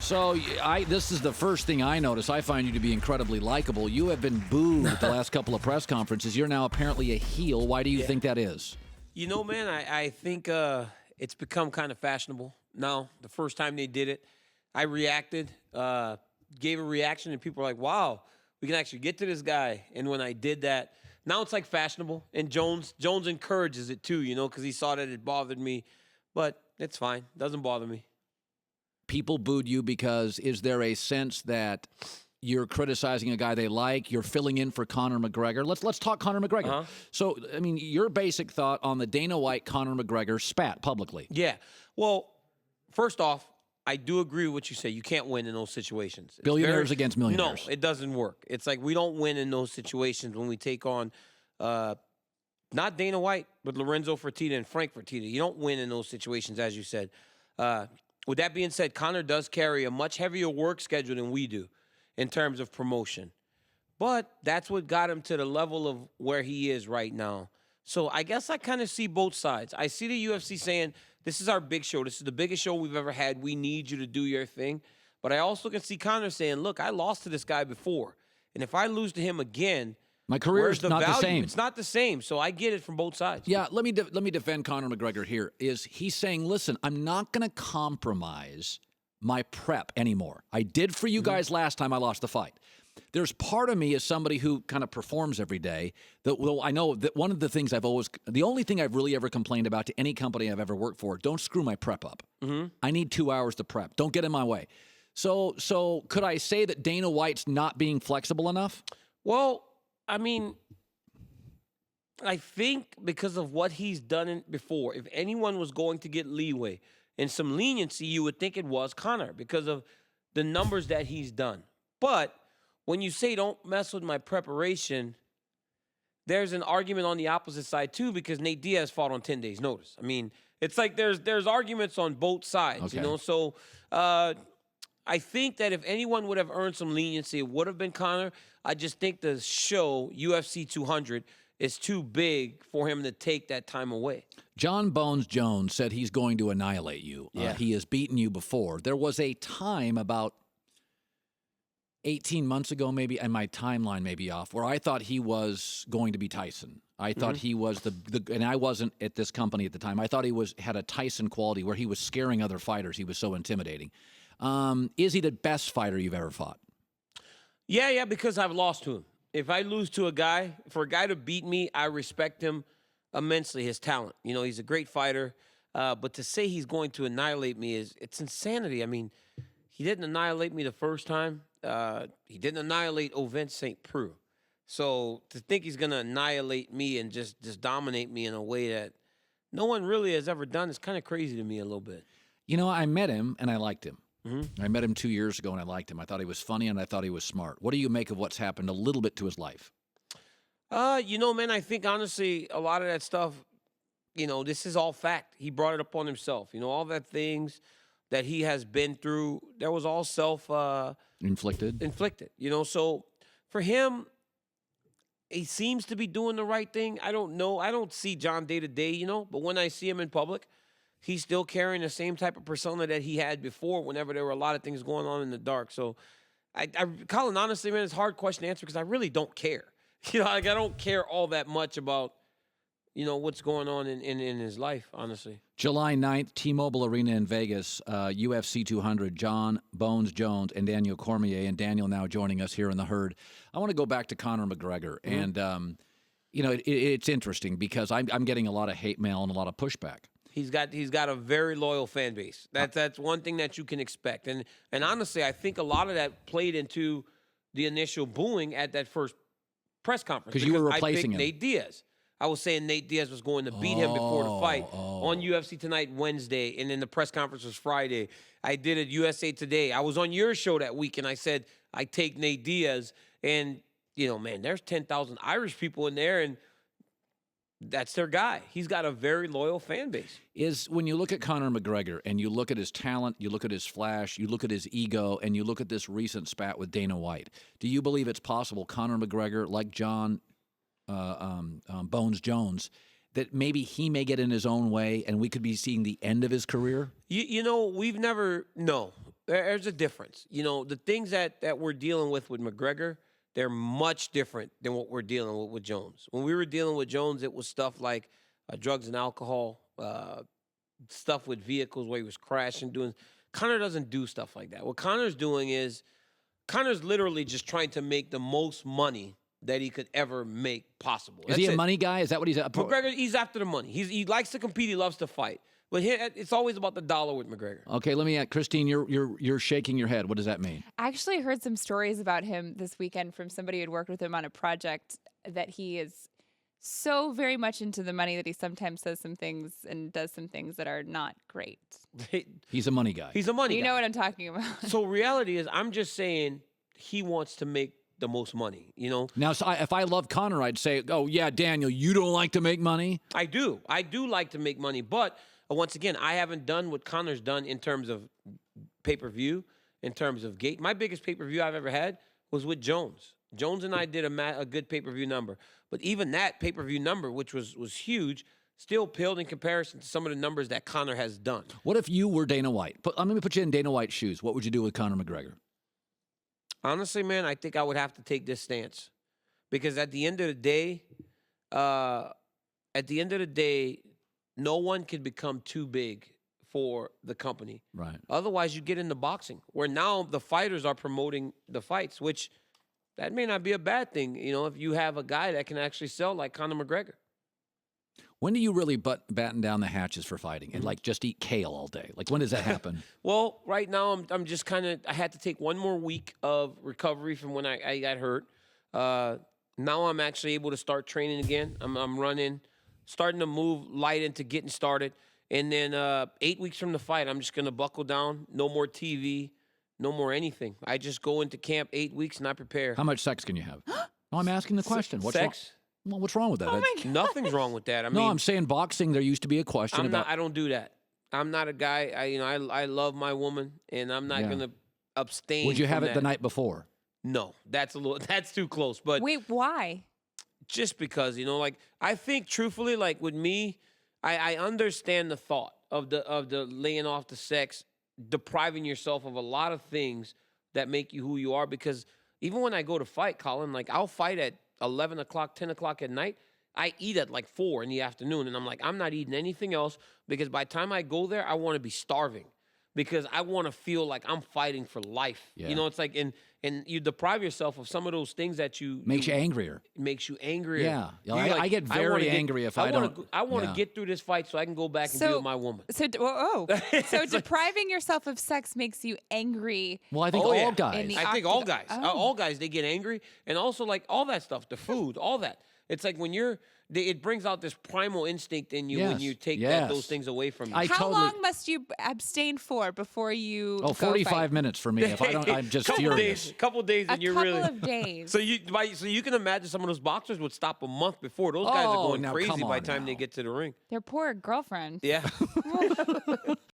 So this is the first thing I notice. I find you to be incredibly likable. You have been booed at the last couple of press conferences. You're now apparently a heel. Why do you think that is? You know, man, I think it's become kind of fashionable now. The first time they did it, I reacted, gave a reaction, and people were like, wow, we can actually get to this guy. And when I did that, now it's like fashionable. And Jones encourages it too, because he saw that it bothered me. But it's fine. Doesn't bother me. People booed you because is there a sense that you're criticizing a guy they like? You're filling in for Conor McGregor. Let's talk Conor McGregor. Uh-huh. So, I mean, your basic thought on the Dana White-Conor McGregor spat publicly. Yeah. Well, first off, I do agree with what you say. You can't win in those situations. Billionaires against millionaires. No, it doesn't work. It's like we don't win in those situations when we take on not Dana White, but Lorenzo Fertitta and Frank Fertitta. You don't win in those situations, as you said. With that being said, Conor does carry a much heavier work schedule than we do in terms of promotion. But that's what got him to the level of where he is right now. So I guess I kind of see both sides. I see the UFC saying, this is our big show. This is the biggest show we've ever had. We need you to do your thing. But I also can see Conor saying, look, I lost to this guy before. And if I lose to him again, my career is not the same. It's not the same. So I get it from both sides. Yeah, let me defend Conor McGregor here. He's saying, listen, I'm not going to compromise my prep anymore. I did for you guys last time I lost the fight. There's part of me as somebody who kind of performs every day that, well, I know that one of the things the only thing I've really ever complained about to any company I've ever worked for, don't screw my prep up. I need 2 hours to prep. Don't get in my way. So could I say that Dana White's not being flexible enough? Well, I mean, I think because of what he's done before, if anyone was going to get leeway and some leniency, you would think it was Conor because of the numbers that he's done. But when you say don't mess with my preparation, there's an argument on the opposite side too because Nate Diaz fought on 10 days' notice. I mean, it's like there's arguments on both sides, okay. So I think that if anyone would have earned some leniency, it would have been Conor. I just think the show, UFC 200, is too big for him to take that time away. Jon Bones Jones said he's going to annihilate you. Yeah. He has beaten you before. There was a time about 18 months ago, maybe, and my timeline may be off, where I thought he was going to be Tyson. I thought he was and I wasn't at this company at the time. I thought he had a Tyson quality where he was scaring other fighters. He was so intimidating. Is he the best fighter you've ever fought? Yeah, because I've lost to him. If I lose to a guy, for a guy to beat me, I respect him immensely, his talent. He's a great fighter. But to say he's going to annihilate me it's insanity. I mean, he didn't annihilate me the first time. He didn't annihilate Ovince St. Preux. So to think he's going to annihilate me and just dominate me in a way that no one really has ever done is kind of crazy to me a little bit. I met him and I liked him. I met him 2 years ago and I liked him. I thought he was funny and I thought he was smart. What do you make of what's happened a little bit to his life? Man, I think honestly a lot of that stuff, this is all fact. He brought it upon himself. All that things that he has been through, that was all inflicted. So for him, he seems to be doing the right thing. I don't know. I don't see Jon day to day, but when I see him in public, he's still carrying the same type of persona that he had before whenever there were a lot of things going on in the dark. So, Colin, honestly, man, it's a hard question to answer because I really don't care. I don't care all that much about, what's going on in his life, honestly. July 9th, T-Mobile Arena in Vegas, UFC 200, Jon Bones Jones and Daniel Cormier. And Daniel now joining us here in the herd. I want to go back to Conor McGregor. And, it's interesting because I'm getting a lot of hate mail and a lot of pushback. He's got a very loyal fan base. That's one thing that you can expect. And honestly, I think a lot of that played into the initial booing at that first press conference. Because you were replacing him. Nate Diaz. I was saying Nate Diaz was going to beat him before the fight on UFC Tonight Wednesday, and then the press conference was Friday. I did it USA Today. I was on your show that week, and I said I take Nate Diaz. And, man, there's 10,000 Irish people in there, and that's their guy. He's got a very loyal fan base. When you look at Conor McGregor and you look at his talent, you look at his flash, you look at his ego, and you look at this recent spat with Dana White, do you believe it's possible Conor McGregor, like Jon Bones Jones, that maybe he may get in his own way and we could be seeing the end of his career? We've never, no. There's a difference. You know, the things that we're dealing with McGregor, they're much different than what we're dealing with Jones. When we were dealing with Jones, it was stuff like drugs and alcohol, stuff with vehicles where he was crashing, doing. Conor doesn't do stuff like that. What Conor's doing is Conor's literally just trying to make the most money that he could ever make possible. Is he a money guy? Is that what he's at? McGregor, he's after the money. He likes to compete. He loves to fight. But it's always about the dollar with McGregor. Okay, let me ask Kristine. You're shaking your head. What does that mean? I actually heard some stories about him this weekend from somebody who had worked with him on a project that he is so very much into the money that he sometimes says some things and does some things that are not great. He's a money guy. He's a money guy. You know what I'm talking about. So reality is, I'm just saying he wants to make the most money, you know? Now, so if I love Conor, I'd say, oh, yeah, Daniel, you don't like to make money? I do. I do like to make money. But once again, I haven't done what Conor's done in terms of pay-per-view, in terms of gate. My biggest pay-per-view I've ever had was with Jones. Jones and I did a good pay-per-view number. But even that pay-per-view number, which was huge, still paled in comparison to some of the numbers that Conor has done. What if you were Dana White? Let me put you in Dana White's shoes. What would you do with Conor McGregor? Honestly, man, I think I would have to take this stance. Because at the end of the day, no one can become too big for the company. Right. Otherwise, you get into boxing, where now the fighters are promoting the fights, which that may not be a bad thing, you know, if you have a guy that can actually sell like Conor McGregor. When do you really batten down the hatches for fighting and like just eat kale all day? Like when does that happen? Well, right now I'm just kind of, I had to take one more week of recovery from when I got hurt. Now I'm actually able to start training again. I'm running, starting to move light into getting started. And then 8 weeks from the fight, I'm just going to buckle down. No more TV, no more anything. I just go into camp 8 weeks and I prepare. How much sex can you have? No, I'm asking the question. What's sex? Well, what's wrong with that? Oh my God. Nothing's wrong with that. I mean, I'm saying boxing. There used to be a question about. I don't do that. I'm not a guy. I love my woman, and I'm not going to abstain. Would you have from it that. the night before? No, that's too close. But Wait, why? just because, you know, like I think truthfully, like with me, I understand the thought of the laying off the sex, depriving yourself of a lot of things that make you who you are. Because even when I go to fight, Colin, like I'll fight at 11 o'clock, 10 o'clock at night. I eat at like 4 in the afternoon, and I'm like, I'm not eating anything else because by the time I go there, I want to be starving because I want to feel like I'm fighting for life. Yeah. You know, it's like, and you deprive yourself of some of those things that makes you angrier. It makes you angrier. Yeah. You're I get very angry if I don't. I want to get through this fight so I can go back and be with my woman. So depriving yourself of sex makes you angry. Well, I think all guys. I think all guys. All guys, they get angry. And also, like, all that stuff, the food, all that. It's like when it brings out this primal instinct in you when you take those things away from you. How long must you abstain for before you go 45 fight? minutes for me. If I don't, I'm just furious. Couple days, and you're really. A couple of days. So you can imagine some of those boxers would stop a month before. Those guys are going crazy by the time they get to the ring. Their poor girlfriend. Yeah.